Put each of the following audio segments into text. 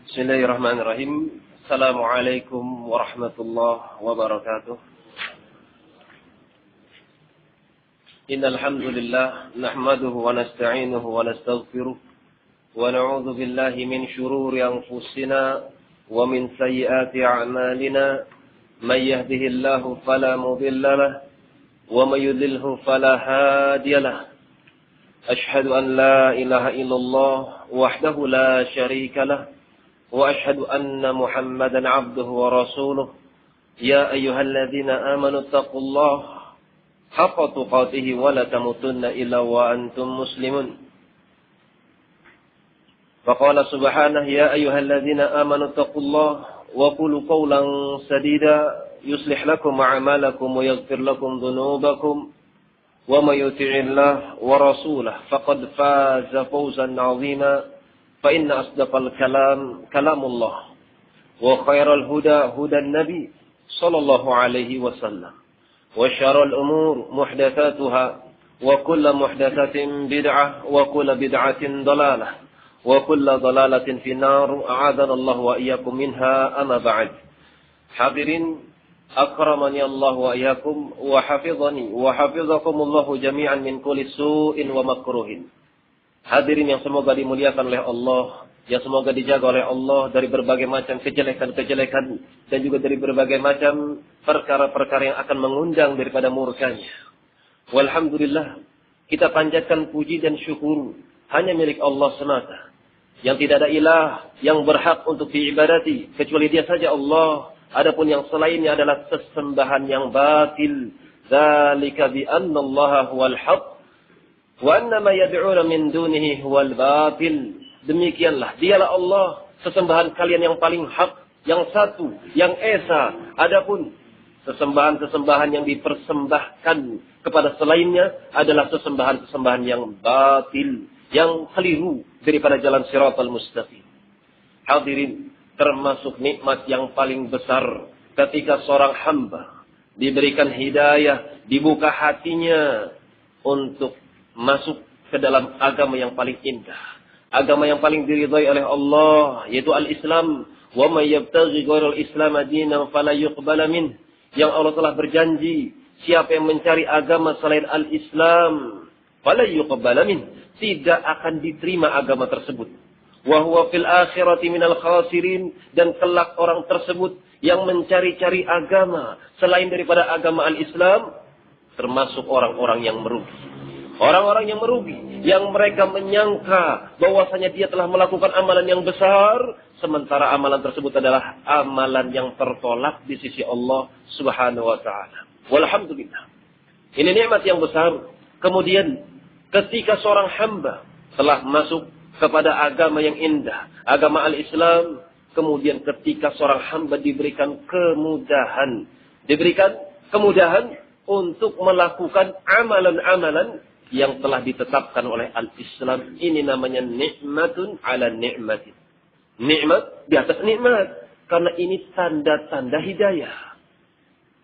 Bismillahirrahmanirrahim. Assalamualaikum warahmatullahi wabarakatuh. Innal hamdalillah nahmaduhu wa nasta'inuhu wa nastaghfiruh wa na'udzu billahi min shururi anfusina wa min sayyiati a'malina. May yahdihillahu fala mudilla lahu wa may yudlilhu fala hadiya lahu. Ashhadu an la ilaha illallah wahdahu la syarika lahu wa ashhadu anna Muhammadan 'abduhu wa rasuluh. Ya ayyuhalladzina amanu taqullaha haqqa tuqatih wa la tamutunna illa wa antum muslimun. Faqala subhanahu ya ayyuhalladzina amanu taqullaha wa qulu qawlan sadida yuslih lakum a'malakum wa yaghfir lakum dhunubakum wa may yuti'illah wa rasulahu faqad faza fawzan 'azima. Fa inna asdaqal kalam kalamullah wa khairal huda hudan nabi sallallahu alaihi wasallam wa syarrul umur muhdatsatuha wa kullu muhdatsatin bid'ah wa kullu bid'atin dalalah wa kullu dalalatin finnar. A'adzana Allah wa iyyakum minha. Amma ba'd. Hadirin akramani Allah wa iyyakum wa hafizani wa hafizakumullah jami'an min kulli su'in wa makruhin. Hadirin yang semoga dimuliakan oleh Allah, yang semoga dijaga oleh Allah dari berbagai macam kejelekan-kejelekan dan juga dari berbagai macam perkara-perkara yang akan mengundang daripada murkanya. Walhamdulillah, kita panjatkan puji dan syukur hanya milik Allah semata. Yang tidak ada ilah yang berhak untuk diibadati kecuali Dia saja Allah. Adapun yang selainnya adalah sesembahan yang batil. Dzalika bi anna Allaha huwal haqq wa annama yad'una min dunihi huwal batil. Demikianlah, Dialah Allah, sesembahan kalian yang paling hak, yang satu, yang esa. Adapun sesembahan-sesembahan yang dipersembahkan kepada selainnya adalah sesembahan-sesembahan yang batil, yang keliru daripada jalan siratal mustaqim. Hadirin, termasuk nikmat yang paling besar ketika seorang hamba diberikan hidayah, dibuka hatinya untuk masuk ke dalam agama yang paling indah, agama yang paling diridhai oleh Allah, yaitu al-Islam. Wa may yabtaghi ghairal Islam dinan fala yuqbala min. Yang Allah telah berjanji, siapa yang mencari agama selain al-Islam, fala yuqbala min, tidak akan diterima agama tersebut. Wa huwa fil akhirati minal khasirin, dan kelak orang tersebut yang mencari-cari agama selain daripada agama al-Islam termasuk orang-orang yang merugi. Orang-orang yang merugi, yang mereka menyangka bahwasanya dia telah melakukan amalan yang besar, sementara amalan tersebut adalah amalan yang tertolak di sisi Allah Subhanahu wa taala. Walhamdulillah. Ini nikmat yang besar. Kemudian ketika seorang hamba telah masuk kepada agama yang indah, agama al-Islam, kemudian ketika seorang hamba diberikan kemudahan untuk melakukan amalan-amalan yang telah ditetapkan oleh al-Islam, ini namanya nikmatun ala nikmatin. Nikmat di atas nikmat. Karena ini tanda-tanda hidayah.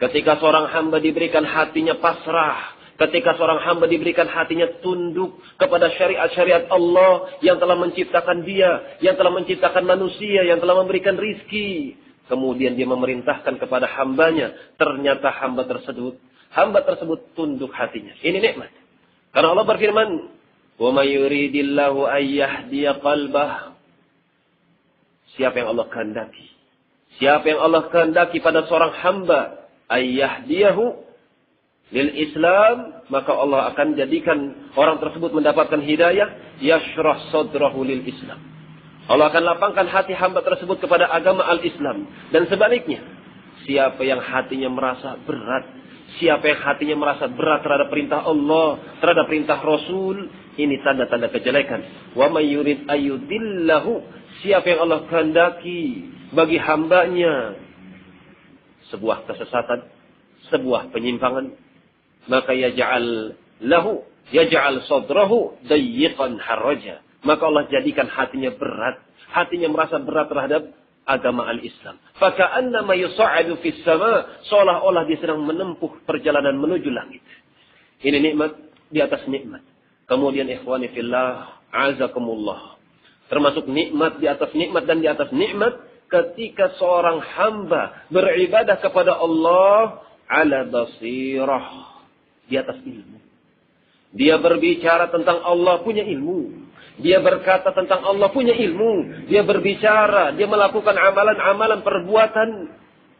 Ketika seorang hamba diberikan hatinya pasrah, ketika seorang hamba diberikan hatinya tunduk kepada syariat-syariat Allah yang telah menciptakan dia, yang telah menciptakan manusia, yang telah memberikan rizki, kemudian dia memerintahkan kepada hambanya, ternyata hamba tersebut tunduk hatinya. Ini nikmat. Karena Allah berfirman, "Wa may yuridillahu ay yahdiya qalbah." Siapa yang Allah kehendaki pada seorang hamba, ay yahdiyahu lil Islam, maka Allah akan jadikan orang tersebut mendapatkan hidayah, yashrah sadrahu lil Islam. Allah akan lapangkan hati hamba tersebut kepada agama al-Islam. Dan sebaliknya, siapa yang hatinya merasa berat, siapa yang hatinya merasa berat terhadap perintah Allah, terhadap perintah Rasul, ini tanda-tanda kejelekan. Wa may yurid ayyudillahu, siapa yang Allah kehendaki bagi hambanya sebuah kesesatan, sebuah penyimpangan, maka yaj'al sadrahu dayyiqan haraja. Maka Allah jadikan hatinya berat, hatinya merasa berat terhadap agama al-Islam. Faka'annama yus'adu fis sama, seolah-olah dia sedang menempuh perjalanan menuju langit. Ini nikmat di atas nikmat. Kemudian ikhwani fillah, azakumullah. Termasuk nikmat di atas nikmat dan di atas nikmat ketika seorang hamba beribadah kepada Allah ala basirah, di atas ilmu. Dia berbicara tentang Allah, punya ilmu. Dia berkata tentang Allah, punya ilmu. Dia berbicara, dia melakukan amalan-amalan perbuatan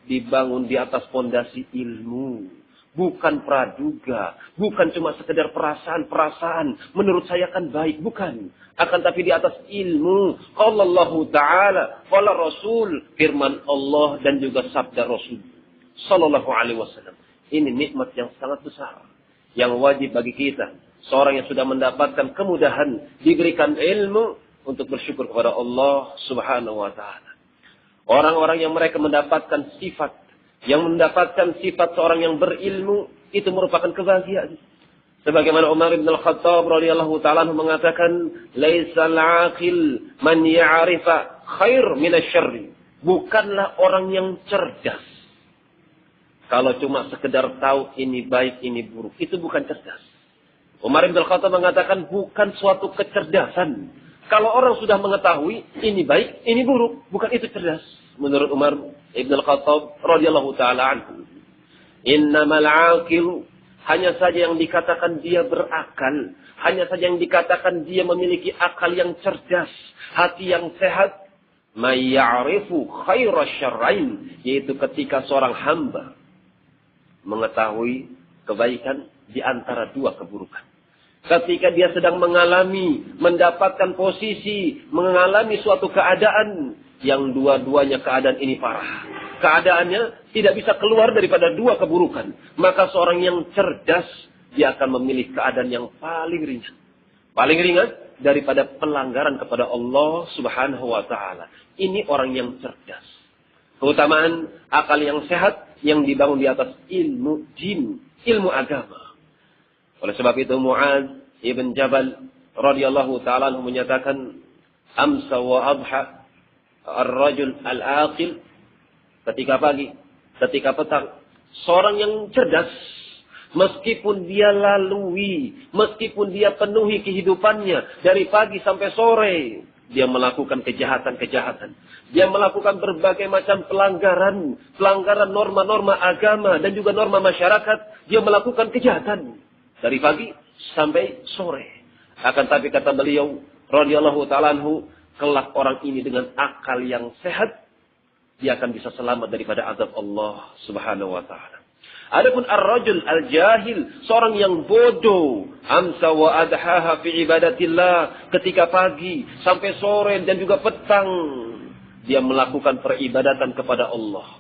dibangun di atas pondasi ilmu. Bukan praduga, bukan cuma sekedar perasaan-perasaan. Menurut saya kan baik, bukan. Akan tapi di atas ilmu. Qala Allah Ta'ala, qala Rasul, firman Allah dan juga sabda Rasul sallallahu alaihi wasallam. Ini nikmat yang sangat besar yang wajib bagi kita, seorang yang sudah mendapatkan kemudahan, diberikan ilmu, untuk bersyukur kepada Allah Subhanahu wa Ta'ala. Orang-orang yang mereka mendapatkan sifat, yang mendapatkan sifat seorang yang berilmu, itu merupakan kebahagiaan. Sebagaimana Umar bin Al-Khattab radhiyallahu ta'ala mengatakan, "Laisal 'aqil man ya'rifa khair minasyarri." Bukanlah orang yang cerdas kalau cuma sekedar tahu ini baik, ini buruk. Itu bukan cerdas. Umar bin Al-Khattab mengatakan bukan suatu kecerdasan. Kalau orang sudah mengetahui ini baik, ini buruk, bukan itu cerdas. Menurut Umar bin Al-Khattab radhiyallahu taala anhu, innamal 'aqil, hanya saja yang dikatakan dia berakal, hanya saja yang dikatakan dia memiliki akal yang cerdas, hati yang sehat, may ya'rifu khairas syarrain, yaitu ketika seorang hamba mengetahui kebaikan di antara dua keburukan. Ketika dia sedang mendapatkan posisi, mengalami suatu keadaan yang dua-duanya keadaan ini parah. Keadaannya tidak bisa keluar daripada dua keburukan. Maka seorang yang cerdas, dia akan memilih keadaan yang paling ringan. Paling ringan daripada pelanggaran kepada Allah Subhanahu wa Ta'ala. Ini orang yang cerdas. Keutamaan akal yang sehat yang dibangun di atas ilmu din, ilmu agama. Oleh sebab itu Mu'adz ibn Jabal radhiyallahu ta'ala anhu menyatakan, amsa wa adha ar-rajul al-aqil, ketika pagi, ketika petang, seorang yang cerdas, meskipun dia lalui, meskipun dia penuhi kehidupannya dari pagi sampai sore, dia melakukan kejahatan-kejahatan. Dia melakukan berbagai macam pelanggaran norma-norma agama dan juga norma masyarakat. Dia melakukan kejahatan dari pagi sampai sore. Akan tapi kata beliau radhiyallahu ta'ala anhu, kelak orang ini dengan akal yang sehat, dia akan bisa selamat daripada azab Allah Subhanahu wa Ta'ala. Adapun ar-rajul al-jahil, seorang yang bodoh, amsa wa adhaha fi ibadatillah, ketika pagi sampai sore dan juga petang dia melakukan peribadatan kepada Allah.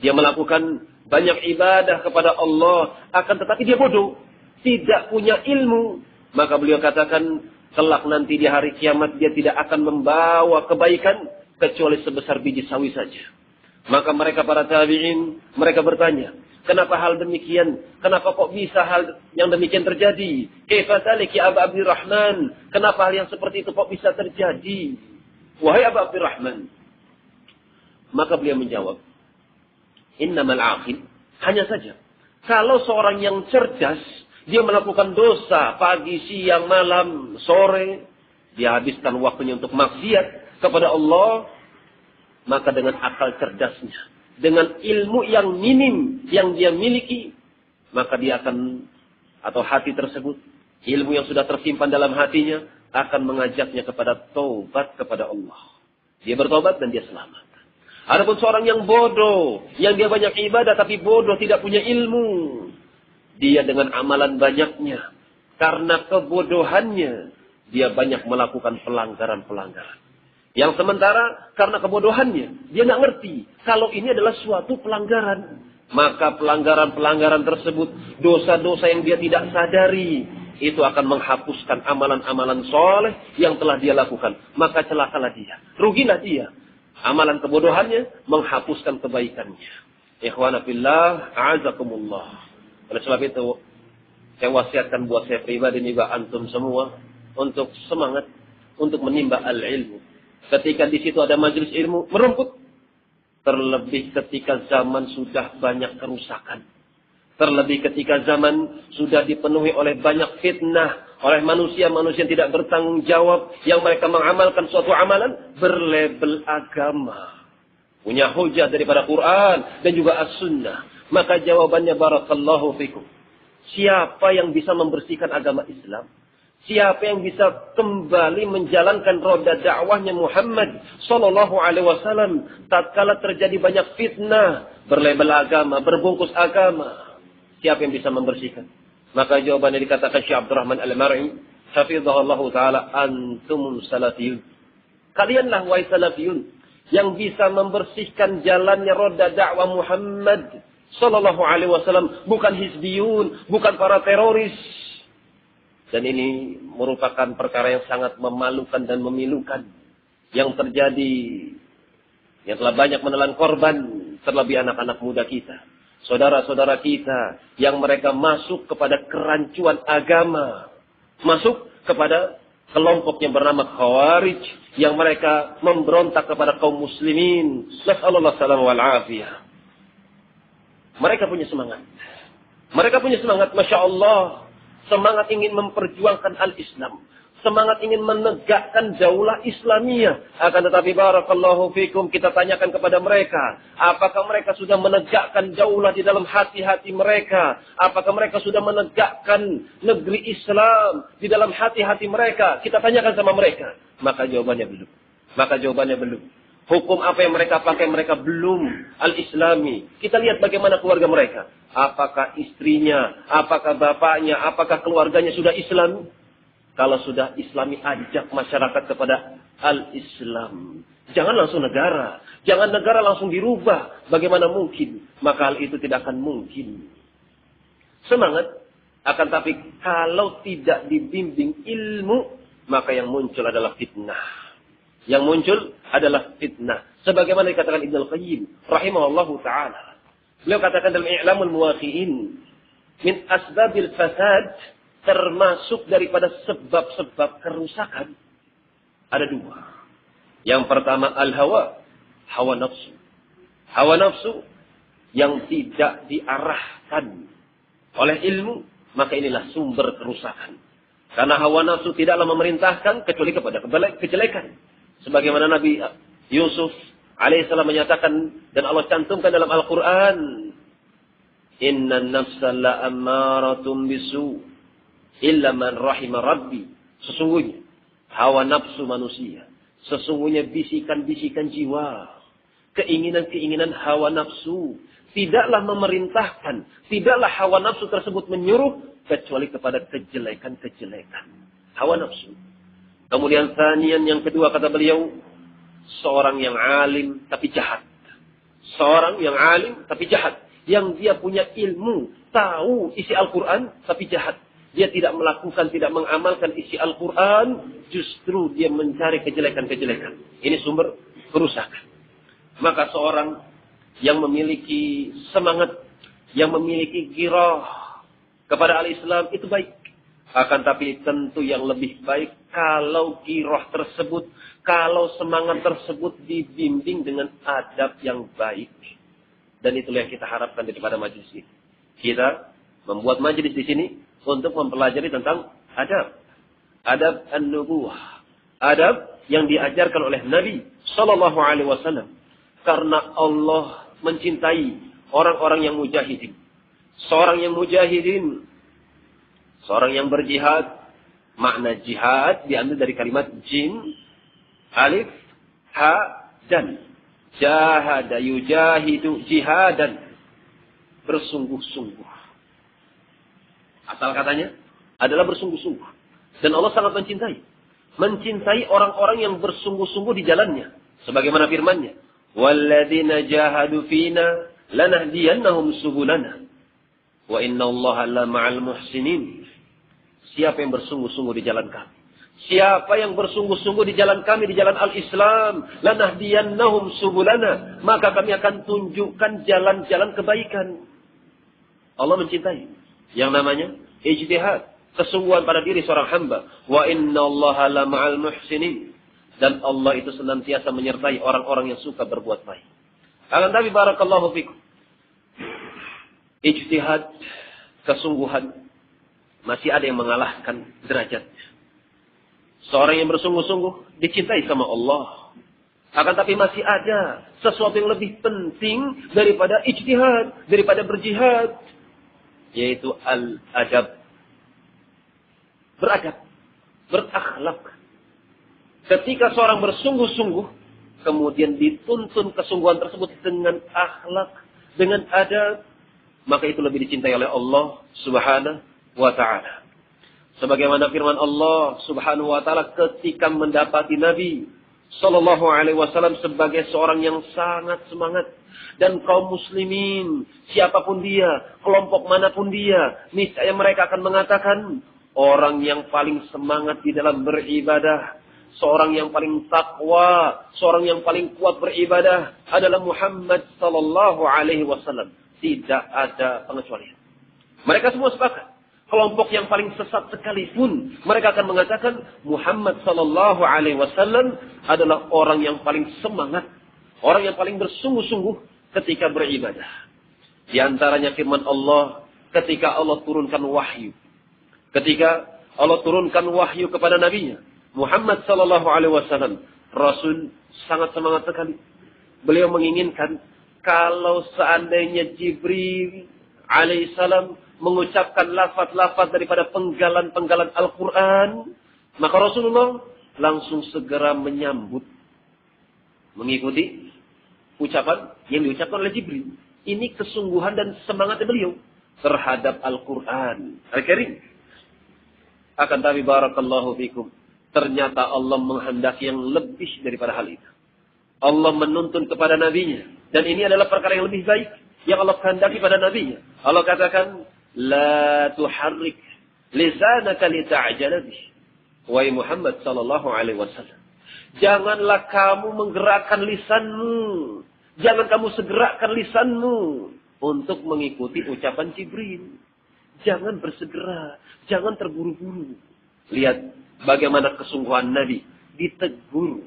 Dia melakukan banyak ibadah kepada Allah, akan tetapi dia bodoh, tidak punya ilmu. Maka beliau katakan, kelak nanti di hari kiamat dia tidak akan membawa kebaikan kecuali sebesar biji sawi saja. Maka mereka para tabi'in, mereka bertanya, kenapa hal demikian? Kenapa kok bisa hal yang demikian terjadi? Kaifa dzalik ya Abu Abdurrahman? Kenapa hal yang seperti itu kok bisa terjadi? Wahai Abu Abdurrahman. Maka beliau menjawab, innamal aqil, hanya saja kalau seorang yang cerdas, dia melakukan dosa pagi, siang, malam, sore, dia habiskan waktunya untuk maksiat kepada Allah, maka dengan akal cerdasnya, dengan ilmu yang minim yang dia miliki, maka dia akan, atau hati tersebut, ilmu yang sudah tersimpan dalam hatinya, akan mengajaknya kepada taubat kepada Allah. Dia bertobat dan dia selamat. Adapun seorang yang bodoh, yang dia banyak ibadah tapi bodoh, tidak punya ilmu, dia dengan amalan banyaknya, karena kebodohannya, dia banyak melakukan pelanggaran-pelanggaran. Yang sementara karena kebodohannya, dia tidak ngerti kalau ini adalah suatu pelanggaran. Maka pelanggaran-pelanggaran tersebut, dosa-dosa yang dia tidak sadari, itu akan menghapuskan amalan-amalan soleh yang telah dia lakukan. Maka celakalah dia, rugilah dia. Amalan kebodohannya menghapuskan kebaikannya. Ikhwana fillah, a'azakumullah. Oleh sebab itu, saya wasiatkan buat saya pribadi juga antum semua untuk semangat untuk menimba al-ilmu. Ketika di situ ada majelis ilmu, merumput. Terlebih ketika zaman sudah banyak kerusakan. Terlebih ketika zaman sudah dipenuhi oleh banyak fitnah, oleh manusia-manusia yang tidak bertanggung jawab, yang mereka mengamalkan suatu amalan berlabel agama. Punya hujah daripada Quran dan juga As-Sunnah. Maka jawabannya barakallahu fikum. Siapa yang bisa membersihkan agama Islam? Siapa yang bisa kembali menjalankan roda dakwahnya Muhammad sallallahu alaihi wasallam tatkala terjadi banyak fitnah, berlabel agama, berbungkus agama? Siapa yang bisa membersihkan? Maka jawabannya dikatakan Syekh Abdurrahman Al-Mar'i, hafizahullahu taala, antum salafiyun. Kalianlah wahai salafiyun yang bisa membersihkan jalannya roda dakwah Muhammad sallallahu alaihi wasallam, bukan hizbiyun, bukan para teroris. Dan ini merupakan perkara yang sangat memalukan dan memilukan yang terjadi, yang telah banyak menelan korban, terlebih anak-anak muda kita, saudara-saudara kita yang mereka masuk kepada kerancuan agama, masuk kepada kelompok yang bernama Khawarij, yang mereka memberontak kepada kaum muslimin. Nasallallahu salam wal afiyah. Mereka punya semangat. Mereka punya semangat, Masya Allah. Semangat ingin memperjuangkan al-Islam. Semangat ingin menegakkan daulah Islamiyah. Akan tetapi barakallahu fikum, kita tanyakan kepada mereka, apakah mereka sudah menegakkan daulah di dalam hati-hati mereka? Apakah mereka sudah menegakkan negeri Islam di dalam hati-hati mereka? Kita tanyakan sama mereka. Maka jawabannya belum. Maka jawabannya belum. Hukum apa yang mereka pakai, mereka belum al-Islami. Kita lihat bagaimana keluarga mereka. Apakah istrinya, apakah bapaknya, apakah keluarganya sudah Islam? Kalau sudah Islami, ajak masyarakat kepada al-Islam. Jangan langsung negara. Jangan negara langsung dirubah. Bagaimana mungkin? Maka hal itu tidak akan mungkin. Semangat. Akan tapi kalau tidak dibimbing ilmu, maka yang muncul adalah fitnah. Yang muncul adalah fitnah. Sebagaimana dikatakan Ibnu Al-Qayyim rahimahullahu ta'ala. Beliau katakan dalam I'lamul Muwaqqi'in, min asbabil fasad, termasuk daripada sebab-sebab kerusakan, ada dua. Yang pertama al-hawa, hawa nafsu. Hawa nafsu yang tidak diarahkan oleh ilmu, maka inilah sumber kerusakan. Karena hawa nafsu tidaklah memerintahkan kecuali kepada kejelekan. Sebagaimana Nabi Yusuf alaihissalam menyatakan dan Allah cantumkan dalam Al-Quran, inna nafsa la ammaratun bisu illa man rahima rabbi. Sesungguhnya hawa nafsu manusia, sesungguhnya bisikan-bisikan jiwa, keinginan-keinginan hawa nafsu tidaklah memerintahkan, tidaklah hawa nafsu tersebut menyuruh kecuali kepada kejelekan-kejelekan. Hawa nafsu. Kemudian tsaniyan, yang kedua kata beliau, seorang yang alim tapi jahat. Seorang yang alim tapi jahat. Yang dia punya ilmu, tahu isi Al-Quran tapi jahat. Dia tidak melakukan, tidak mengamalkan isi Al-Quran, justru dia mencari kejelekan-kejelekan. Ini sumber kerusakan. Maka seorang yang memiliki semangat, yang memiliki girah kepada al-Islam itu baik. Akan tapi tentu yang lebih baik kalau girah tersebut, kalau semangat tersebut dibimbing dengan adab yang baik. Dan itulah yang kita harapkan daripada majelis ini. Kita membuat majelis di sini untuk mempelajari tentang adab. Adab an-nubuwah. Adab yang diajarkan oleh Nabi sallallahu alaihi wasallam. Karena Allah mencintai orang-orang yang mujahidin. Seorang yang mujahidin, seorang yang berjihad. Makna jihad diambil dari kalimat jim, alif, ha, dan. Jahada yujahidu jihadan. Bersungguh-sungguh. Asal katanya adalah bersungguh-sungguh. Dan Allah sangat mencintai. Mencintai orang-orang yang bersungguh-sungguh di jalannya. Sebagaimana firman-Nya. Walladzina jahadu fina lanahdiyannahum subulana. Wa innallaha lama'al muhsinin. Siapa yang bersungguh-sungguh di jalan kami? Siapa yang bersungguh-sungguh di jalan kami, di jalan al-Islam, lanahdiyannahum subulana, maka kami akan tunjukkan jalan-jalan kebaikan. Allah mencintai yang namanya ijtihad, kesungguhan pada diri seorang hamba. Wa innallaha lama'al muhsinin. Dan Allah itu senantiasa menyertai orang-orang yang suka berbuat baik. Akan tapi barakallahu fikum. ijtihad, kesungguhan, masih ada yang mengalahkan derajatnya. Seorang yang bersungguh-sungguh dicintai sama Allah. Akan tapi masih ada sesuatu yang lebih penting daripada ijtihad, daripada berjihad, yaitu al-adab. Beradab, berakhlak. Ketika seorang bersungguh-sungguh, kemudian dituntun kesungguhan tersebut dengan akhlak, dengan adab, maka itu lebih dicintai oleh Allah Subhanahu wa ta'ala. Sebagaimana firman Allah Subhanahu wa ta'ala ketika mendapati Nabi sallallahu alaihi wasallam sebagai seorang yang sangat semangat, dan kaum muslimin, siapapun dia, kelompok manapun dia, niscaya mereka akan mengatakan orang yang paling semangat di dalam beribadah, seorang yang paling takwa, seorang yang paling kuat beribadah adalah Muhammad sallallahu alaihi wasallam. Tidak ada pengecualian. Mereka semua sepakat. Kelompok yang paling sesat sekalipun, mereka akan mengatakan Muhammad sallallahu alaihi wasallam adalah orang yang paling semangat, orang yang paling bersungguh-sungguh ketika beribadah. Di antaranya firman Allah ketika Allah turunkan wahyu. Ketika Allah turunkan wahyu kepada nabinya Muhammad sallallahu alaihi wasallam, Rasul sangat semangat sekali. Beliau menginginkan kalau seandainya Jibril alaihissalam mengucapkan lafaz-lafaz daripada penggalan-penggalan Al-Quran, maka Rasulullah langsung segera menyambut, mengikuti ucapan yang diucapkan oleh Jibril. Ini kesungguhan dan semangatnya beliau terhadap Al-Quran Al-Karim. Akan tapi barakallahu fikum, ternyata Allah menghendaki yang lebih daripada hal itu. Allah menuntun kepada nabinya, dan ini adalah perkara yang lebih baik yang Allah kehendaki pada nabinya. Allah katakan, la tuharrik lisanaka lita'jala bih. Wahai Muhammad sallallahu alaihi wasallam, janganlah kamu menggerakkan lisanmu, jangan kamu segerakan lisanmu untuk mengikuti ucapan Jibril. Jangan bersegera, jangan terburu-buru. Lihat bagaimana kesungguhan Nabi ditegur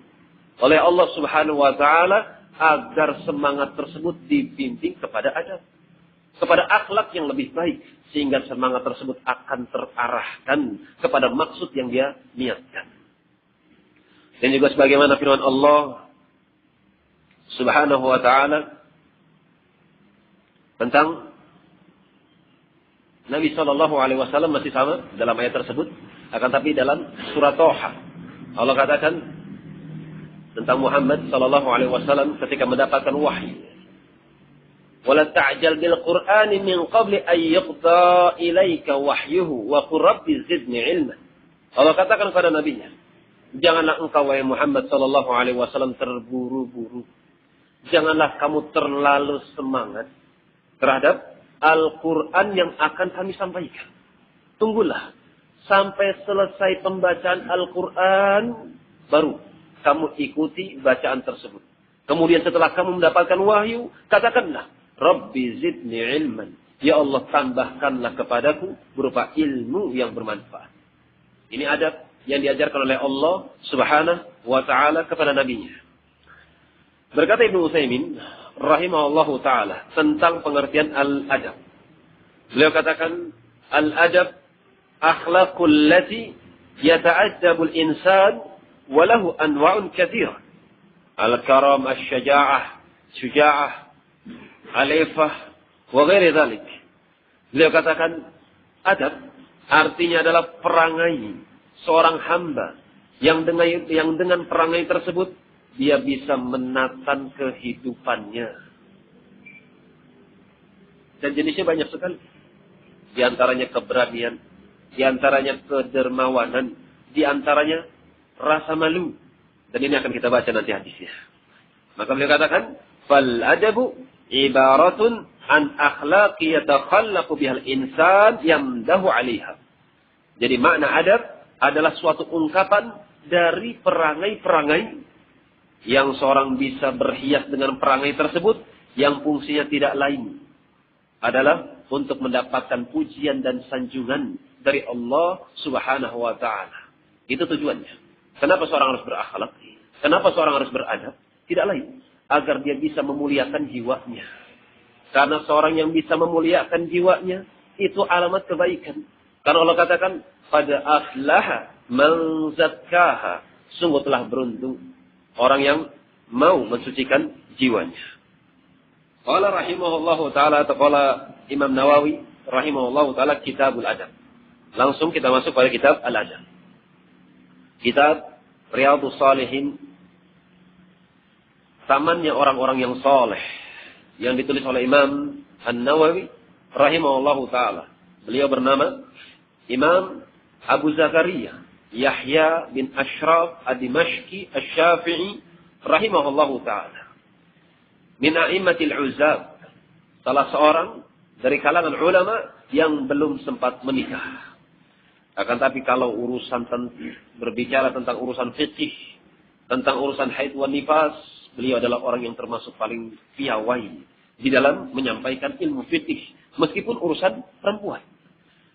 oleh Allah Subhanahu wa taala agar semangat tersebut dibimbing kepada adab, kepada akhlak yang lebih baik, sehingga semangat tersebut akan terarahkan kepada maksud yang dia niatkan. Dan juga sebagaimana firman Allah Subhanahu wa taala tentang Nabi sallallahu alaihi wasallam masih sama dalam ayat tersebut, akan tapi dalam surah Thaha Allah katakan tentang Muhammad sallallahu alaihi wasallam ketika mendapatkan wahyu. Wala ta'jal bil Qur'ani min qabli an yuqda ilaika wahyuhu wa qur rabbi zidni ilma. Allah katakan kepada nabinya, janganlah engkau wahai Muhammad sallallahu alaihi wasallam terburu-buru. Janganlah kamu terlalu semangat terhadap Al-Qur'an yang akan kami sampaikan. Tunggulah sampai selesai pembacaan Al-Qur'an baru kamu ikuti bacaan tersebut. Kemudian setelah kamu mendapatkan wahyu, katakanlah, Rabbi zidni ilman. Ya Allah, tambahkanlah kepadaku berupa ilmu yang bermanfaat. Ini adab yang diajarkan oleh Allah Subhanahu wa ta'ala kepada nabinya. Berkata Ibnu Utsaimin rahimahullahu ta'ala tentang pengertian al-adab. Beliau katakan, al-adab akhlaqul lati yata'addabul insan walahu anwa'un katsirah. Al-karam, asy-syaja'ah, syuja'ah, alifah, wa ghairi dzalik. Beliau katakan adab artinya adalah perangai seorang hamba yang dengan perangai tersebut dia bisa menatkan kehidupannya. Dan jenisnya banyak sekali. Di antaranya keberanian, di antaranya kedermawanan, di antaranya rasa malu. Dan ini akan kita baca nanti hadisnya. Maka beliau katakan, fal adabu ibaratun an akhlaqi yatakhallaqu bihal insan yamdahu 'alaiha. Jadi makna adab adalah suatu ungkapan dari perangai-perangai yang seorang bisa berhias dengan perangai tersebut yang fungsinya tidak lain adalah untuk mendapatkan pujian dan sanjungan dari Allah Subhanahu wa ta'ala. Itu tujuannya. Kenapa seorang harus berakhlak? Kenapa seorang harus beradab? Tidak lain. Agar dia bisa memuliakan jiwanya. Karena seorang yang bisa memuliakan jiwanya, itu alamat kebaikan. Karena Allah katakan, pada aflaha man zakkaha. Sungguh telah beruntung orang yang mau mensucikan jiwanya. Qala rahimahullahu ta'ala, atau qala Imam Nawawi rahimahullahu ta'ala, Kitabul Adab. Langsung kita masuk pada kitab Al-Adab. Kitab Riyadhus Shalihin, tamannya orang-orang yang saleh, yang ditulis oleh Imam An-Nawawi rahimahullahu ta'ala. Beliau bernama Imam Abu Zakaria Yahya bin Ashraf ad-Dimashqi asy-Syafi'i rahimahullahu ta'ala. Min a'immatil uzab, salah seorang dari kalangan ulama yang belum sempat menikah. Akan tapi kalau urusan berbicara tentang urusan fikih, tentang urusan haid wan nifas, beliau adalah orang yang termasuk paling piawai di dalam menyampaikan ilmu fikih, meskipun urusan perempuan.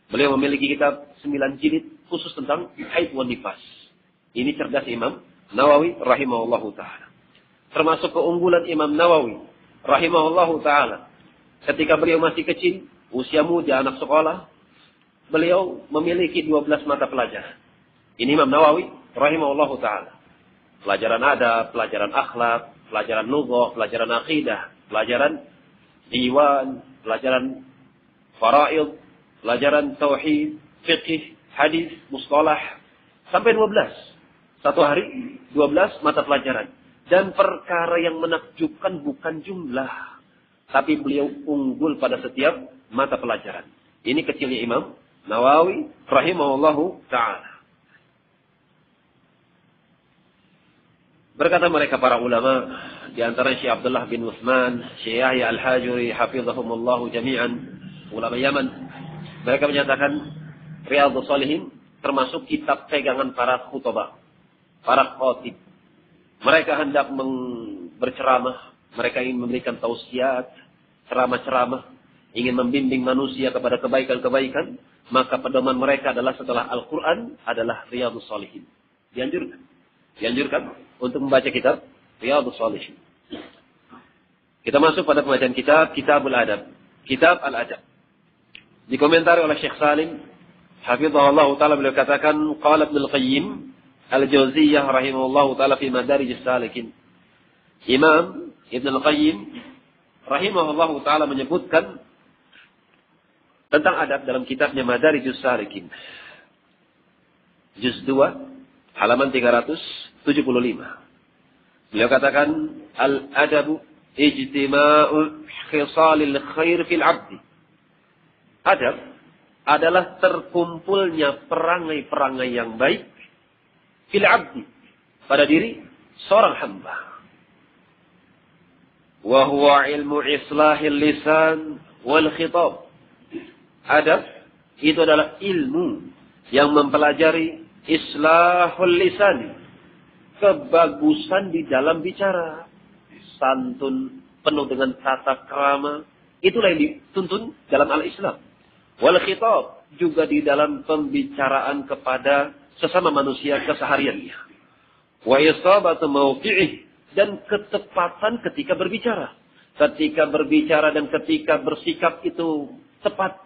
Beliau memiliki kitab 9 jilid khusus tentang haid wan nifas. Ini cerdas Imam Nawawi rahimahullahu ta'ala. Termasuk keunggulan Imam Nawawi rahimahullahu ta'ala. Ketika beliau masih kecil, usia muda, anak sekolah, beliau memiliki 12 mata pelajaran. Ini Imam Nawawi rahimahullahu ta'ala. Pelajaran adab, pelajaran akhlak, pelajaran lughah, pelajaran akidah, pelajaran diwan, pelajaran faraid, pelajaran tauhid, fiqh, hadis, mustalah, sampai 12. Satu hari 12 mata pelajaran. Dan perkara yang menakjubkan bukan jumlah, tapi beliau unggul pada setiap mata pelajaran. Ini kecilnya Imam Nawawi rahimahullahu ta'ala. Berkata mereka para ulama, di antara Syekh Abdullah bin Utsman, Syekh Yahya Al-Hajuri hafizahumullahu jami'an, ulama Yaman, mereka menyatakan Riyadhus Shalihin termasuk kitab pegangan para khutbah, para khatib. Mereka hendak berceramah, mereka ingin memberikan tausiat, ceramah-ceramah, ingin membimbing manusia kepada kebaikan-kebaikan, maka pedoman mereka adalah setelah Al-Quran adalah Riyadhus Shalihin. Dianjurkan untuk membaca kitab Riyadhus Shalihin. Kita masuk pada pembacaan Kitabul Adab. Kitab Al-Adab. Dikomentari oleh Syekh Salim hafizahullah ta'ala, beliau katakan, qala Ibnu Al-Qayyim Al-Jauziyah rahimahullah ta'ala fi Madarijus Salikin. Imam Ibnu Al-Qayyim rahimahullah ta'ala menyebutkan tentang adab dalam kitabnya Madarijus Salikin. Juz 2 halaman 375. Beliau katakan, al-adabu ijtima'u khisalil khair fil 'abdi. Adab adalah terkumpulnya perangai-perangai yang baik fil 'abdi, pada diri seorang hamba. Wa huwa ilmu islahil lisan wal khitab. Adab itu adalah ilmu yang mempelajari islahul lisan, kebagusan di dalam bicara, santun, penuh dengan tata krama. Itulah yang dituntun dalam al-Islam. Wal khitab, juga di dalam pembicaraan kepada sesama manusia kesehariannya. Wa isabatu mawqi'ih, dan ketepatan ketika berbicara. Ketika berbicara dan ketika bersikap itu tepat,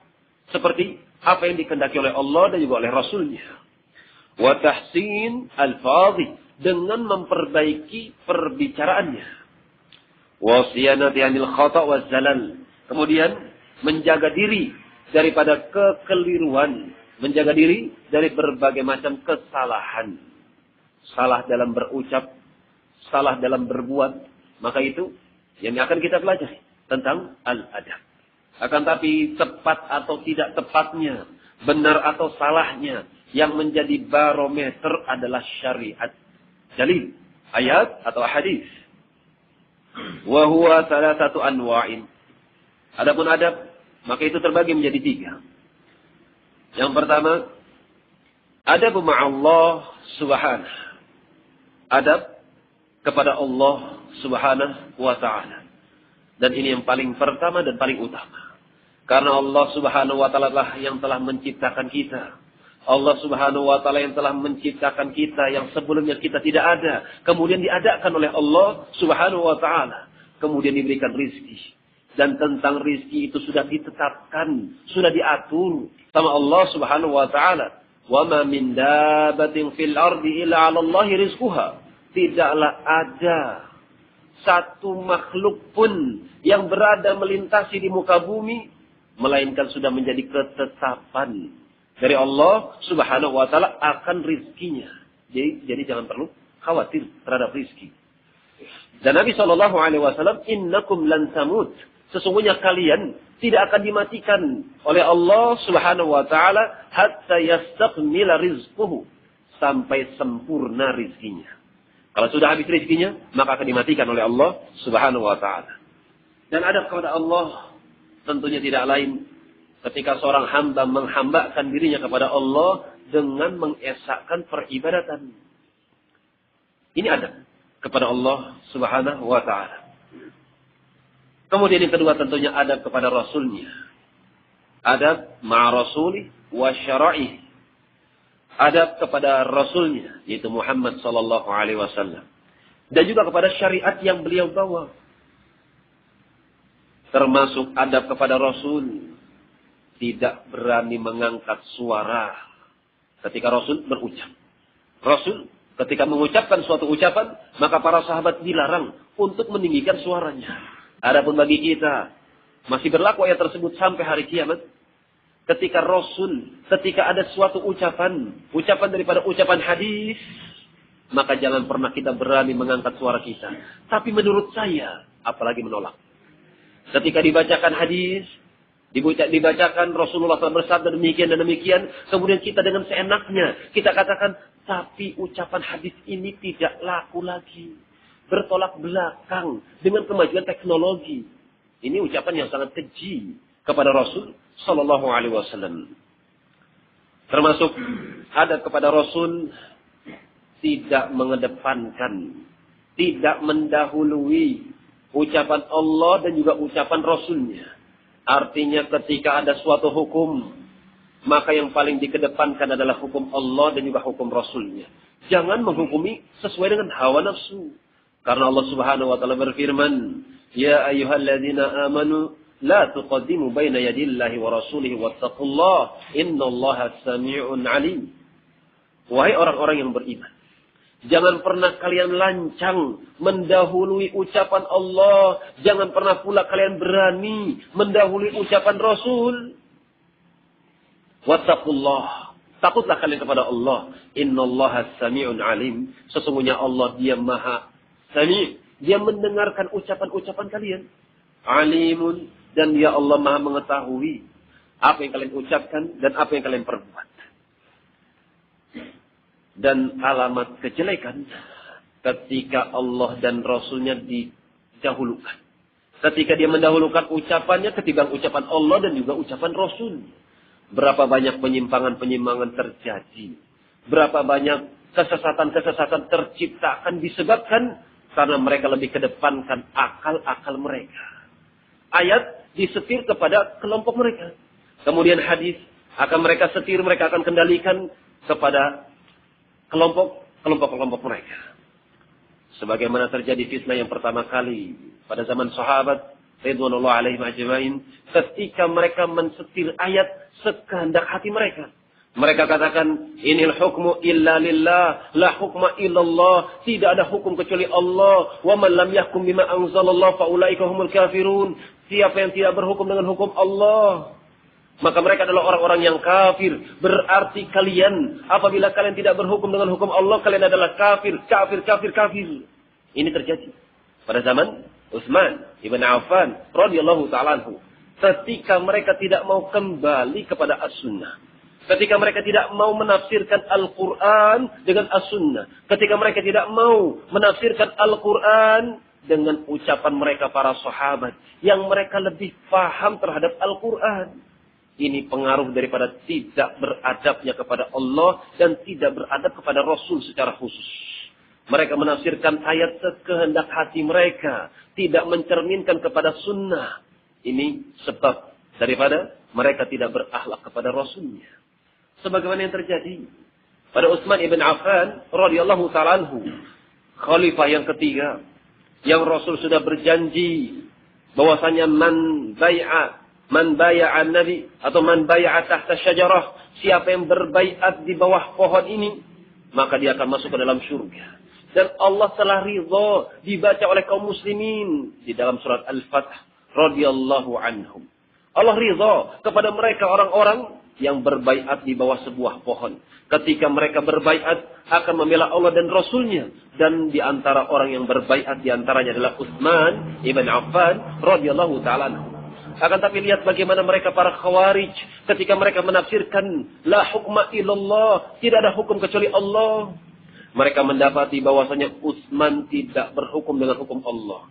seperti apa yang dikehendaki oleh Allah dan juga oleh Rasulnya. Wa tahsin al-fadhi, dengan memperbaiki perbicaraannya. Wa siyanati anil khata' wa zalal, kemudian menjaga diri daripada kekeliruan, menjaga diri dari berbagai macam kesalahan. Salah dalam berucap, salah dalam berbuat, maka itu yang akan kita pelajari tentang al-adab. Akan tapi tepat atau tidak tepatnya, benar atau salahnya, yang menjadi barometer adalah syariat. Dalil, ayat atau hadis. Wa huwa salasatu anwa'in. Adapun adab, maka itu terbagi menjadi 3. Yang pertama, adab ma'allah subhanahu. Adab kepada Allah subhanahu wa ta'ala. Dan ini yang paling pertama dan paling utama. Karena Allah subhanahu wa ta'ala lah yang telah menciptakan kita. Allah subhanahu wa ta'ala yang telah menciptakan kita yang sebelumnya kita tidak ada. Kemudian diadakan oleh Allah subhanahu wa ta'ala. Kemudian diberikan rizki. Dan tentang rizki itu sudah ditetapkan, sudah diatur sama Allah Subhanahu wa taala. Wa ma min dabatin fil ardi illa 'ala Allahi rizquha. Tidaklah ada satu makhluk pun yang berada melintasi di muka bumi melainkan sudah menjadi ketetapan dari Allah Subhanahu wa taala akan rizkinya. Jadi jangan perlu khawatir terhadap rizki. Dan Nabi SAW, innakum lan tamut. Sesungguhnya kalian tidak akan dimatikan oleh Allah Subhanahu wa taala hatta yastakmila rizquhu, sampai sempurna rizkinya. Kalau sudah habis rizkinya, maka akan dimatikan oleh Allah Subhanahu wa taala. Dan adab kepada Allah tentunya tidak lain ketika seorang hamba menghambakan dirinya kepada Allah dengan mengesahkan peribadatan. Ini adab kepada Allah Subhanahu wa taala. Kemudian yang kedua tentunya adab kepada Rasulnya. Adab ma'a Rasuli wa syara'ihi. Adab kepada Rasulnya, yaitu Muhammad sallallahu alaihi wasallam. Dan juga kepada syariat yang beliau bawa. Termasuk adab kepada Rasul. Tidak berani mengangkat suara ketika Rasul berucap. Rasul ketika mengucapkan suatu ucapan, maka para sahabat dilarang untuk meninggikan suaranya. Adapun bagi kita, masih berlaku ayat tersebut sampai hari kiamat. Ketika Rasul, ketika ada suatu ucapan daripada ucapan hadis, maka jangan pernah kita berani mengangkat suara kita. Tapi menurut saya, apalagi menolak. Ketika dibacakan hadis, dibacakan Rasulullah SAW bersabda demikian dan demikian, kemudian kita dengan seenaknya, kita katakan, tapi ucapan hadis ini tidak laku lagi. Bertolak belakang dengan kemajuan teknologi. Ini ucapan yang sangat keji kepada Rasul Sallallahu Alaihi Wasallam. Termasuk adab kepada Rasul tidak mengedepankan, tidak mendahului ucapan Allah dan juga ucapan Rasulnya. Artinya ketika ada suatu hukum, maka yang paling dikedepankan adalah hukum Allah dan juga hukum Rasulnya. Jangan menghukumi sesuai dengan hawa nafsu. Karena Allah Subhanahu wa taala berfirman, "Ya ayyuhalladzina amanu la tuqaddimu baina yadillahi wa rasulihi wattaqullaha innallaha samii'un 'alim." Wahai orang-orang yang beriman, jangan pernah kalian lancang mendahului ucapan Allah, jangan pernah pula kalian berani mendahului ucapan Rasul. Wattaqullaha, takutlah kalian kepada Allah. Innallaha samii'un 'alim. Sesungguhnya Allah Dia Maha Sami', Dia mendengarkan ucapan-ucapan kalian. Alimun, dan Ya Allah Maha mengetahui apa yang kalian ucapkan dan apa yang kalian perbuat. Dan alamat kejelekan ketika Allah dan Rasulnya didahulukan. Ketika Dia mendahulukan ucapannya ketimbang ucapan Allah dan juga ucapan Rasul. Berapa banyak penyimpangan-penyimpangan terjadi. Berapa banyak kesesatan-kesesatan terciptakan disebabkan karena mereka lebih kedepankan akal-akal mereka. Ayat disetir kepada kelompok mereka. Kemudian hadis akan mereka setir, mereka akan kendalikan kepada kelompok mereka. Sebagaimana terjadi fitnah yang pertama kali pada zaman sahabat ridwanullah alaihim ajmain, ketika mereka mensetir ayat sekehendak hati mereka. Mereka katakan, inil hukmu illa lillah, la hukma illallah. Tidak ada hukum kecuali Allah. Wa man lam yahkum bima anzalallah faulaika humul kafirun. Siapa yang tidak berhukum dengan hukum Allah, maka mereka adalah orang-orang yang kafir. Berarti kalian, apabila kalian tidak berhukum dengan hukum Allah, kalian adalah kafir. Ini terjadi pada zaman Utsman ibn Affan radhiyallahu ta'ala anhu. Ketika mereka tidak mau kembali kepada as-sunnah. Ketika mereka tidak mau menafsirkan Al-Quran dengan As-Sunnah. Ketika mereka tidak mau menafsirkan Al-Quran dengan ucapan mereka para sahabat. Yang mereka lebih paham terhadap Al-Quran. Ini pengaruh daripada tidak beradabnya kepada Allah dan tidak beradab kepada Rasul secara khusus. Mereka menafsirkan ayat sekehendak hati mereka. Tidak mencerminkan kepada sunnah. Ini sebab daripada mereka tidak berakhlak kepada Rasulnya. Sebagaimana yang terjadi pada Utsman ibn Affan radhiyallahu ta'ala anhu, khalifah yang ketiga, yang Rasul sudah berjanji bahwasanya man bai'a nabi atau man bai'a tahta syajarah, siapa yang berbaiat di bawah pohon ini, maka dia akan masuk ke dalam surga. Dan Allah telah ridha, dibaca oleh kaum muslimin di dalam surat Al-Fath, radhiyallahu anhum. Allah ridha kepada mereka orang-orang yang berbaiat di bawah sebuah pohon. Ketika mereka berbaiat akan membela Allah dan Rasulnya. Dan di antara orang yang berbaiat di antaranya adalah Utsman ibn Affan radhiyallahu ta'ala anhu. Akan tapi lihat bagaimana mereka para khawarij ketika mereka menafsirkan la hukma illallah, tidak ada hukum kecuali Allah. Mereka mendapati bahwasanya Utsman tidak berhukum dengan hukum Allah.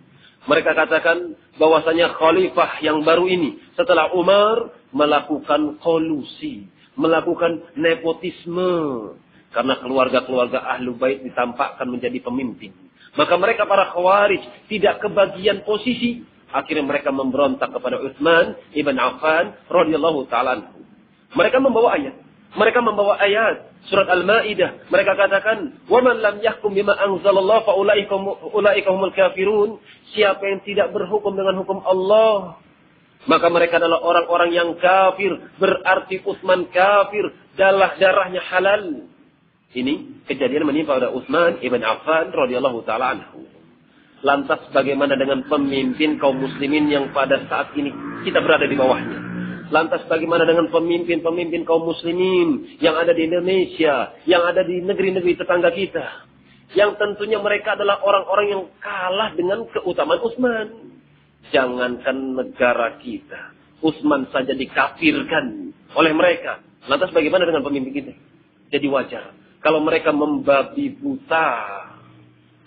Mereka katakan bahwasanya khalifah yang baru ini setelah Umar melakukan kolusi, melakukan nepotisme karena keluarga-keluarga Ahlu Bait ditampakkan menjadi pemimpin. Maka mereka para khawarij tidak kebagian posisi, akhirnya mereka memberontak kepada Utsman ibn Affan radhiyallahu ta'ala anhu. Mereka membawa ayat surat Al-Maidah. Mereka katakan, "Wa man lam yahkum bima anzalallahu fa ulaika humul kafirun." Siapa yang tidak berhukum dengan hukum Allah, maka mereka adalah orang-orang yang kafir. Berarti Utsman kafir, darahnya halal. Ini kejadian menimpa pada Utsman ibn Affan radhiyallahu ta'ala anhu. Lantas bagaimana dengan pemimpin kaum muslimin yang pada saat ini kita berada di bawahnya? Lantas bagaimana dengan pemimpin-pemimpin kaum muslimin yang ada di Indonesia, yang ada di negeri-negeri tetangga kita, yang tentunya mereka adalah orang-orang yang kalah dengan keutamaan Utsman. Jangankan negara kita, Utsman saja dikafirkan oleh mereka. Lantas bagaimana dengan pemimpin kita? Jadi wajar kalau mereka membabi buta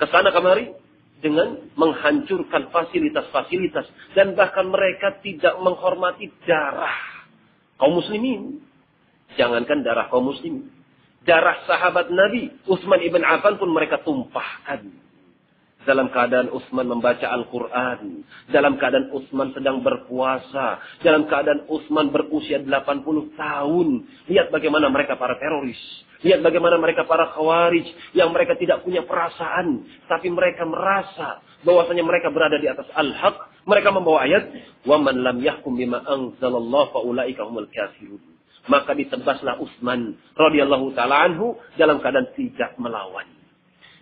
kesana kemari dengan menghancurkan fasilitas-fasilitas. Dan bahkan mereka tidak menghormati darah kaum muslimin. Jangankan darah kaum muslimin, darah sahabat Nabi Utsman ibn Affan pun mereka tumpahkan. Dalam keadaan Utsman membaca Al-Quran, dalam keadaan Utsman sedang berpuasa, dalam keadaan Utsman berusia 80 tahun. Lihat bagaimana mereka para teroris. Lihat bagaimana mereka para khawarij yang mereka tidak punya perasaan, tapi mereka merasa bahwasanya mereka berada di atas al-haq. Mereka membawa ayat, "Wa man lam yahkum bima anzalallahu fa ulaika humul kafirun." Maka ditebaslah Utsman radhiyallahu ta'ala anhu dalam keadaan tidak melawan.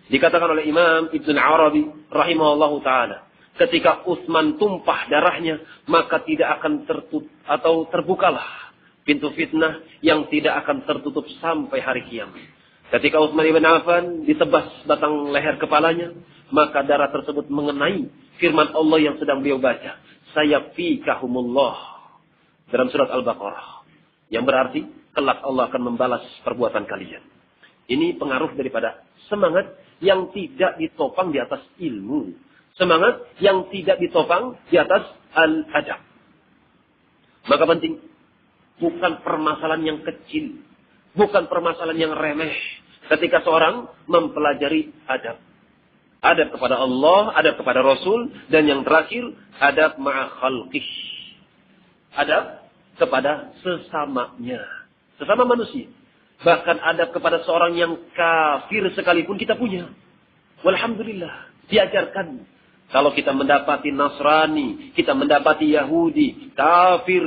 Dikatakan oleh Imam Ibn Arabi rahimahullahu ta'ala, ketika Utsman tumpah darahnya, maka tidak akan tertutup atau terbukalah pintu fitnah yang tidak akan tertutup sampai hari kiamat. Ketika Utsman ibn Affan ditebas batang leher kepalanya, maka darah tersebut mengenai firman Allah yang sedang beliau baca, "Sayyafikahumullah" dalam surat Al-Baqarah, yang berarti kelak Allah akan membalas perbuatan kalian. Ini pengaruh daripada semangat yang tidak ditopang di atas ilmu. Semangat yang tidak ditopang di atas al-adab. Maka penting, bukan permasalahan yang kecil, bukan permasalahan yang remeh ketika seorang mempelajari adab. Adab kepada Allah, adab kepada Rasul, dan yang terakhir, adab ma'a khalqih. Adab kepada sesamanya, sesama manusia. Bahkan adab kepada seorang yang kafir sekalipun kita punya. Walhamdulillah, diajarkan. Kalau kita mendapati Nasrani, kita mendapati Yahudi, kafir,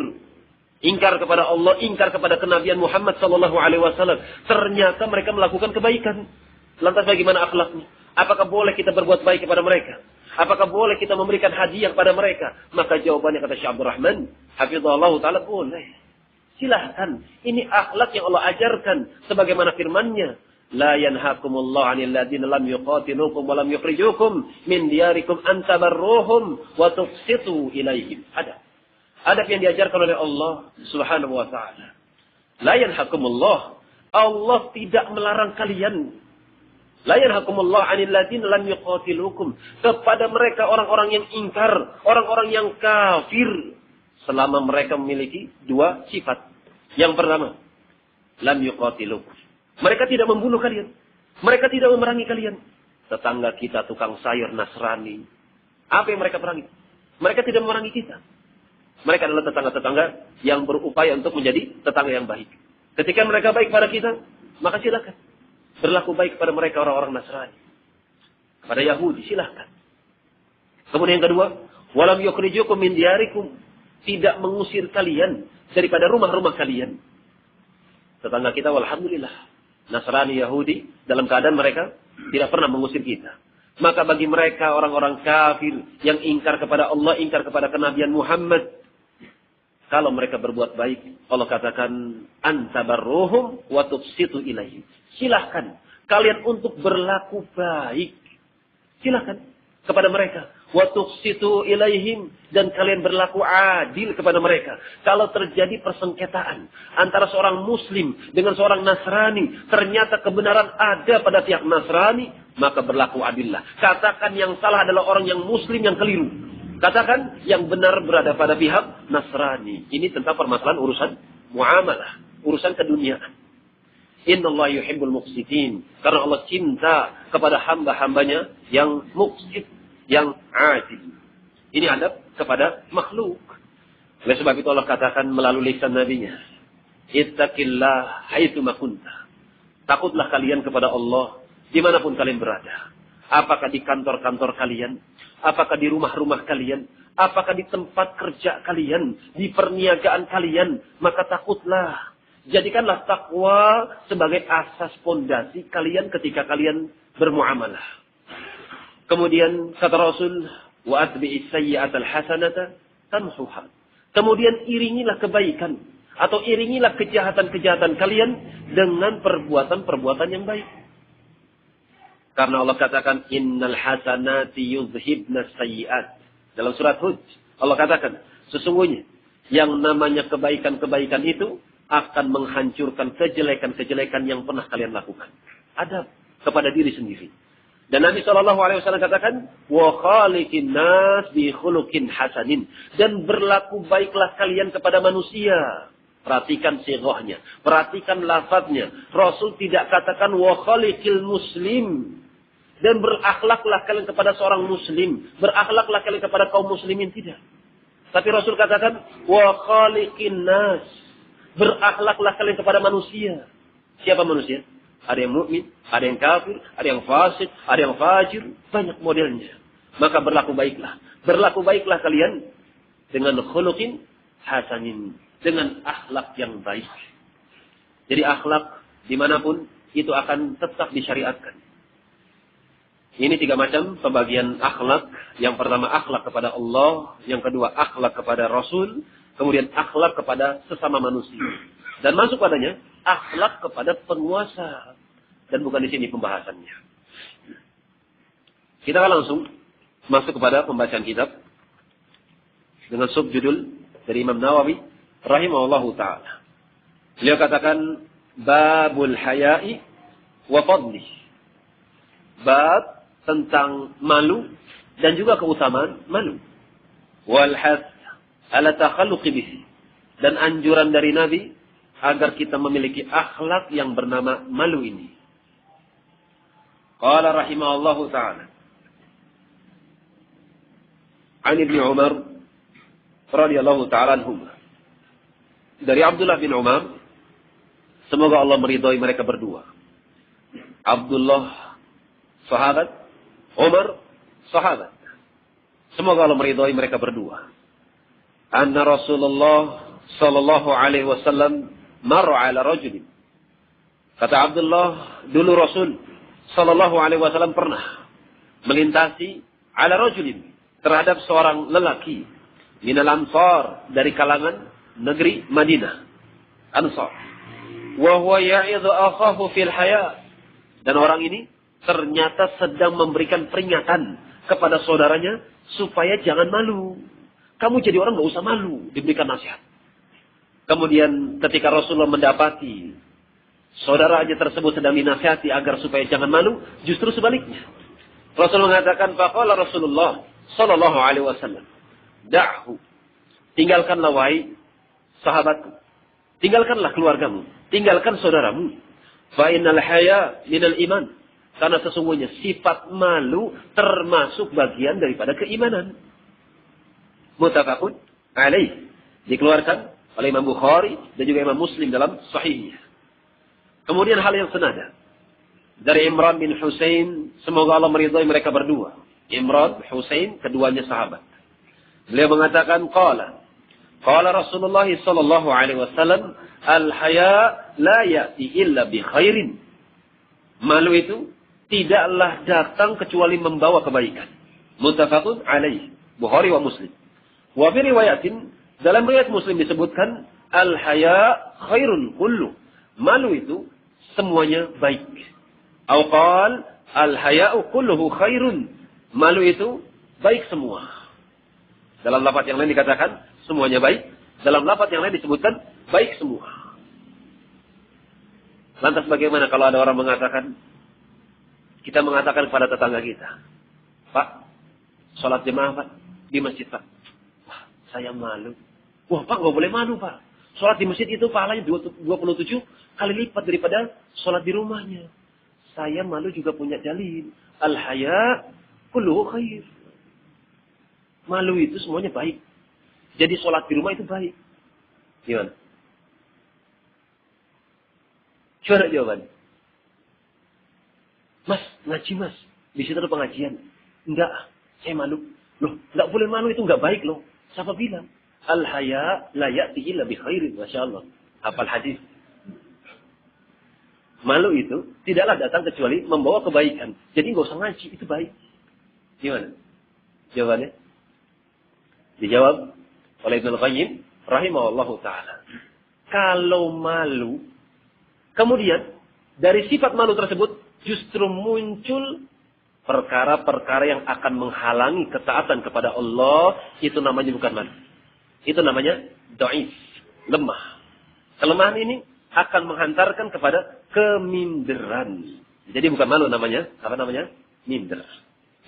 ingkar kepada Allah, ingkar kepada kenabian Muhammad SAW, ternyata mereka melakukan kebaikan. Lantas bagaimana akhlaknya? Apakah boleh kita berbuat baik kepada mereka? Apakah boleh kita memberikan hadiah kepada mereka? Maka jawabannya kata Syekh Abdul Rahman, hafizahullah ta'ala, boleh. Silahkan. Ini akhlak yang Allah ajarkan. Sebagaimana firman-Nya, "La yanhakumullahu 'anil ladzina lam yuqatilukum wa lam yukhrijukum min diyarikum an tabarruhum wa tuqsitu ilaihim." Adab yang diajarkan oleh Allah Subhanahu wa taala. La yanhakumullah. Allah tidak melarang kalian. La yanhakumullahu 'anil ladzina lam yuqatilukum, kepada mereka orang-orang yang ingkar, orang-orang yang kafir, selama mereka memiliki dua sifat. Yang pertama, lam yuqatilukum. Mereka tidak membunuh kalian. Mereka tidak memerangi kalian. Tetangga kita tukang sayur Nasrani, apa yang mereka perangi? Mereka tidak memerangi kita. Mereka adalah tetangga-tetangga yang berupaya untuk menjadi tetangga yang baik. Ketika mereka baik pada kita, maka silakan berlaku baik pada mereka orang-orang Nasrani. Pada Yahudi silakan. Kemudian yang kedua, Walam yukhrijukum min diyarikum, tidak mengusir kalian daripada rumah-rumah kalian. Tetangga kita walhamdulillah, Nasrani, Yahudi, dalam keadaan mereka tidak pernah mengusir kita. Maka bagi mereka orang-orang kafir yang ingkar kepada Allah, ingkar kepada kenabian Muhammad, kalau mereka berbuat baik, Allah katakan antabarruhum wa tufsitu ilaihim. Silahkan kalian untuk berlaku baik. Silahkan kepada mereka. Wa tufsitu ilaihim, dan kalian berlaku adil kepada mereka. Kalau terjadi persengketaan antara seorang muslim dengan seorang Nasrani, ternyata kebenaran ada pada pihak Nasrani, maka berlaku adillah. Katakan yang salah adalah orang yang muslim yang keliru. Katakan yang benar berada pada pihak Nasrani. Ini tentang permasalahan urusan muamalah, urusan keduniaan. Innallaha yuhibbul muqsitin. Karena Allah cinta kepada hamba-hambanya yang muqsit, yang adil. Ini adab kepada makhluk. Oleh sebab itu Allah katakan melalui lisan nabinya, ittaqillah haitsu ma kunta. Takutlah kalian kepada Allah dimanapun kalian berada. Apakah di kantor-kantor kalian, apakah di rumah-rumah kalian, apakah di tempat kerja kalian, di perniagaan kalian, maka takutlah. Jadikanlah takwa sebagai asas pondasi kalian ketika kalian bermuamalah. Kemudian kata Rasul, wa atbi'is sayyi'atal hasanata tamhuha. Kemudian iringilah kebaikan atau iringilah kejahatan-kejahatan kalian dengan perbuatan-perbuatan yang baik. Karena Allah katakan innal hasanati yuzhibnas sayyi'at. Dalam surat Hud Allah katakan sesungguhnya yang namanya kebaikan-kebaikan itu akan menghancurkan kejelekan-kejelekan yang pernah kalian lakukan. Adab kepada diri sendiri. Dan Nabi SAW katakan, wa khaliqin nas bi khuluqin hasanin, dan berlaku baiklah kalian kepada manusia. Perhatikan sighahnya, perhatikan lafadznya. Rasul tidak katakan wa khaliqil muslim, dan berakhlaklah kalian kepada seorang muslim, berakhlaklah kalian kepada kaum muslimin, tidak. Tapi Rasul katakan wa khaliqin nas, berakhlaklah kalian kepada manusia. Siapa manusia? Ada yang mukmin, ada yang kafir, ada yang fasik, ada yang fajir, banyak modelnya. Maka berlaku baiklah. Berlaku baiklah kalian dengan khuluqin hasanin, dengan akhlak yang baik. Jadi akhlak dimanapun itu akan tetap disyariatkan. Ini 3 macam pembagian akhlak. Yang pertama akhlak kepada Allah, yang kedua akhlak kepada Rasul, kemudian akhlak kepada sesama manusia. Dan masuk padanya akhlak kepada penguasa. Dan bukan di sini pembahasannya. Kita akan langsung masuk kepada pembacaan kitab dengan subjudul dari Imam Nawawi rahimahullahu taala. Beliau katakan babul haya'i wa fadli. Bab tentang malu dan juga keutamaan malu. Wal hath ala takhalluqi bihi, dan anjuran dari Nabi agar kita memiliki akhlak yang bernama malu ini. Qala rahimahullahu ta'ala an Ibnu Umar radhiyallahu ta'ala anhum, dari Abdullah bin Umar, semoga Allah meridhai mereka berdua. Abdullah sahabat, Umar sahabat, semoga Allah meridhai mereka berdua. Anna Rasulullah sallallahu alaihi wasallam marra ala rajulin. Kata Abdullah, dulu Rasul sallallahu alaihi wasallam pernah melintasi ala rajulin, terhadap seorang lelaki minal ansar, dari kalangan negeri Madinah, Ansar. Wa huwa ya'idhu akhahu fil haya, dan orang ini ternyata sedang memberikan peringatan kepada saudaranya supaya jangan malu. Kamu jadi orang enggak usah malu, diberikan nasihat. Kemudian ketika Rasulullah mendapati saudara aja tersebut sedang dinasihati agar supaya jangan malu, justru sebaliknya. Rasul mengatakan, faqala Rasulullah sallallahu alaihi wasallam, da'hu, tinggalkanlah wahai sahabatku, tinggalkanlah keluargamu, tinggalkan saudaramu. Fa innal haya minal iman, karena sesungguhnya sifat malu termasuk bagian daripada keimanan. Muttafaqun alaih, dikeluarkan oleh Imam Bukhari dan juga Imam Muslim dalam sahihnya. Kemudian hal yang senada dari Imran bin Husain, semoga Allah meridhai mereka berdua. Imran bin Husain, keduanya sahabat. Beliau mengatakan qala Rasulullah sallallahu alaihi wasallam, al-haya la ya'ti illa bi khairin. Malu itu tidaklah datang kecuali membawa kebaikan. Muttafaqun alaih, Bukhari wa Muslim. Wa fi riwayatin, dalam riwayat Muslim disebutkan al-haya khairun kullu. Malu itu semuanya baik. Atau qala al-haya'u kulluhu khairun. Malu itu baik semua. Dalam lafaz yang lain dikatakan semuanya baik. Dalam lafaz yang lain disebutkan baik semua. Lantas bagaimana kalau ada orang mengatakan, kita mengatakan kepada tetangga kita, Pak, sholat jemaah Pak, di masjid Pak. Wah, saya malu. Wah Pak, nggak boleh malu Pak. Sholat di masjid itu pahalanya 27 kali lipat daripada sholat di rumahnya. Saya malu juga punya dalil. Al-haya kulluhu khair. Malu itu semuanya baik. Jadi sholat di rumah itu baik. Gimana? Coba jawaban. Mas, ngaji mas. Di situ ada pengajian. Enggak, saya malu. Loh, enggak boleh malu, itu enggak baik loh. Siapa bilang? Al-haya la ya'ti illa bi khairin. Masya Allah. Hafal hadis. Malu itu tidaklah datang kecuali membawa kebaikan. Jadi enggak usah ngaji, itu baik. Gimana? Jawabannya? Dijawab oleh Ibnu Qayyim rahimahullahu ta'ala. Kalau malu, kemudian dari sifat malu tersebut justru muncul perkara-perkara yang akan menghalangi ketaatan kepada Allah, itu namanya bukan malu. Itu namanya dhaif, lemah. Kelemahan ini akan menghantarkan kepada keminderan. Jadi bukan malu namanya, apa namanya? Minder.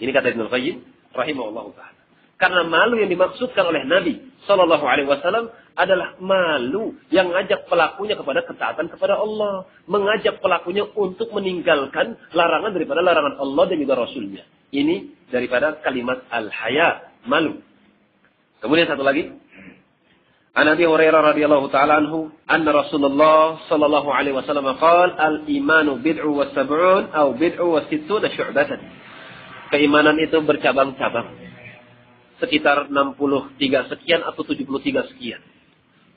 Ini kata Ibnu Qayyim rahimahullahu ta'ala. Karena malu yang dimaksudkan oleh Nabi Sallallahu Alaihi Wasallam adalah malu yang mengajak pelakunya kepada ketaatan kepada Allah, mengajak pelakunya untuk meninggalkan larangan daripada larangan Allah dan juga Rasulnya. Ini daripada kalimat al-haya, malu. Kemudian satu lagi, An Abi Hurairah radhiyallahu taala anhu, anna Rasulullah sallallahu alaihi wasallam qala al-imanu bid'u wa sab'un aw bid'u wa sittuna syu'batan. Keimanan itu bercabang-cabang. Sekitar 63 sekian atau 73 sekian.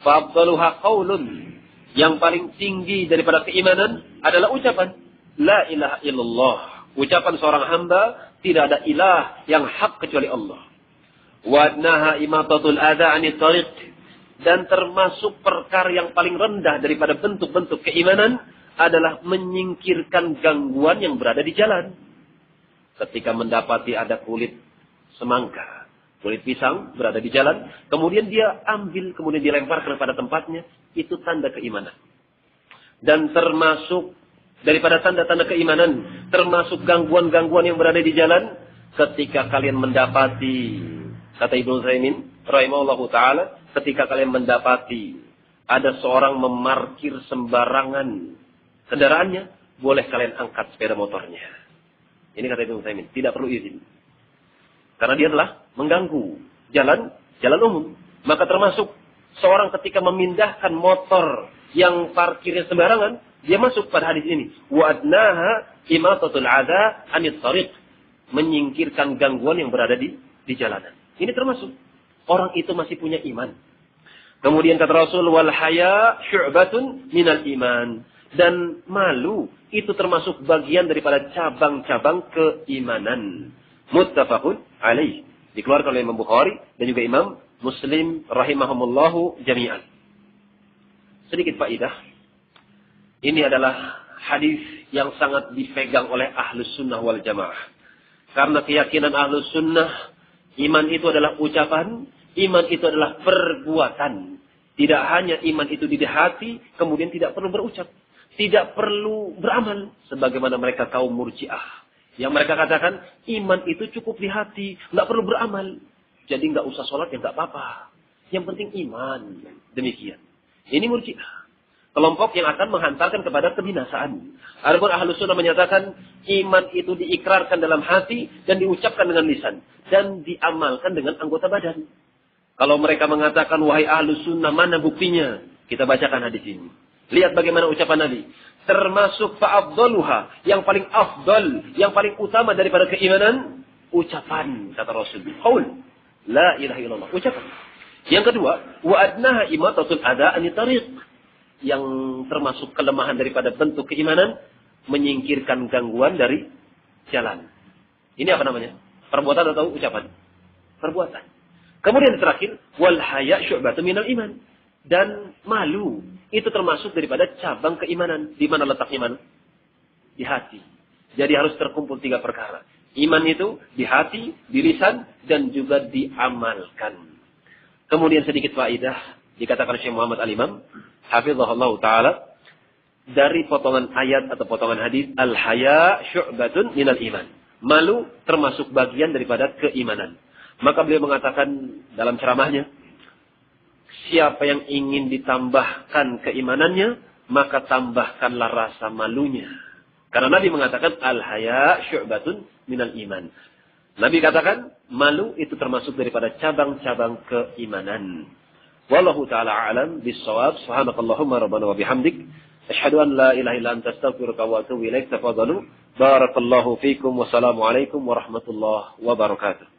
Fa'abdaluha qaulun. Yang paling tinggi daripada keimanan adalah ucapan la ilaha illallah. Ucapan seorang hamba, tidak ada ilah yang hak kecuali Allah. Wa adnaha imatatul adza 'anit tariq. Dan termasuk perkara yang paling rendah daripada bentuk-bentuk keimanan adalah menyingkirkan gangguan yang berada di jalan. Ketika mendapati ada kulit semangka, kulit pisang berada di jalan, kemudian dia ambil, kemudian dilemparkan kepada tempatnya, itu tanda keimanan. Dan termasuk daripada tanda-tanda keimanan, termasuk gangguan-gangguan yang berada di jalan, ketika kalian mendapati, kata Ibnu Utsaimin rahimahullahu taala, ketika kalian mendapati ada seorang memarkir sembarangan kendaraannya, boleh kalian angkat sepeda motornya. Ini kata Ibnu Utsaimin, tidak perlu izin. Karena dia telah mengganggu jalan umum. Maka termasuk seorang ketika memindahkan motor yang parkirnya sembarangan, dia masuk pada hadis ini. Wa adnaha imatatul adza 'anit tariq. Menyingkirkan gangguan yang berada di jalanan. Ini termasuk. Orang itu masih punya iman. Kemudian kata Rasul, wal haya syu'batun minal iman. Dan malu itu termasuk bagian daripada cabang-cabang keimanan. Muttafaqun alaih. Dikeluarkan oleh Imam Bukhari dan juga Imam Muslim rahimahumullahu jami'an. Sedikit faedah. Ini adalah hadis yang sangat dipegang oleh Ahlus Sunnah wal Jamaah. Karena keyakinan Ahlus Sunnah, iman itu adalah ucapan, iman itu adalah perbuatan. Tidak hanya iman itu di hati, kemudian tidak perlu berucap. Tidak perlu beramal. Sebagaimana mereka kaum Murji'ah. Yang mereka katakan, iman itu cukup di hati. Nggak perlu beramal. Jadi nggak usah sholat, ya nggak apa-apa. Yang penting iman. Demikian. Ini Murji'ah. Kelompok yang akan menghantarkan kepada kebinasaan. Adapun Ahlus Sunnah menyatakan, iman itu diikrarkan dalam hati dan diucapkan dengan lisan. Dan diamalkan dengan anggota badan. Kalau mereka mengatakan, wahai Ahlus Sunnah, mana buktinya? Kita bacakan hadis ini. Lihat bagaimana ucapan Nabi. Termasuk fa'afdaluha. Yang paling afdal. Yang paling utama daripada keimanan. Ucapan, kata Rasul. Qaul. La ilaha illallah. Ucapan. Yang kedua, wa adnaha imatatul adha anit tariq. Yang termasuk kelemahan daripada bentuk keimanan, menyingkirkan gangguan dari jalan. Ini apa namanya? Perbuatan atau ucapan? Perbuatan. Kemudian terakhir, wal haya syu'batun minal iman. Dan malu itu termasuk daripada cabang keimanan. Di mana letak iman? Di hati. Jadi harus terkumpul 3 perkara. Iman itu di hati, di lisan, dan juga diamalkan. Kemudian sedikit faedah, dikatakan Syekh Muhammad Al-Imam, hafizahullah ta'ala, dari potongan ayat atau potongan hadis, al-haya syu'batun minal iman. Malu termasuk bagian daripada keimanan. Maka beliau mengatakan dalam ceramahnya, siapa yang ingin ditambahkan keimanannya, maka tambahkanlah rasa malunya. Karena Nabi mengatakan al-haya syu'batun minal iman. Nabi katakan malu itu termasuk daripada cabang-cabang keimanan. Wallahu taala alam bis-shawab. Subhanakallahumma rabbana wa bihamdik asyhadu an la ilaha illa anta astaghfiruka wa atubu ilaik. Tafadhalu. Barakallahu fikum. Wassalamu alaikum warahmatullahi wabarakatuh.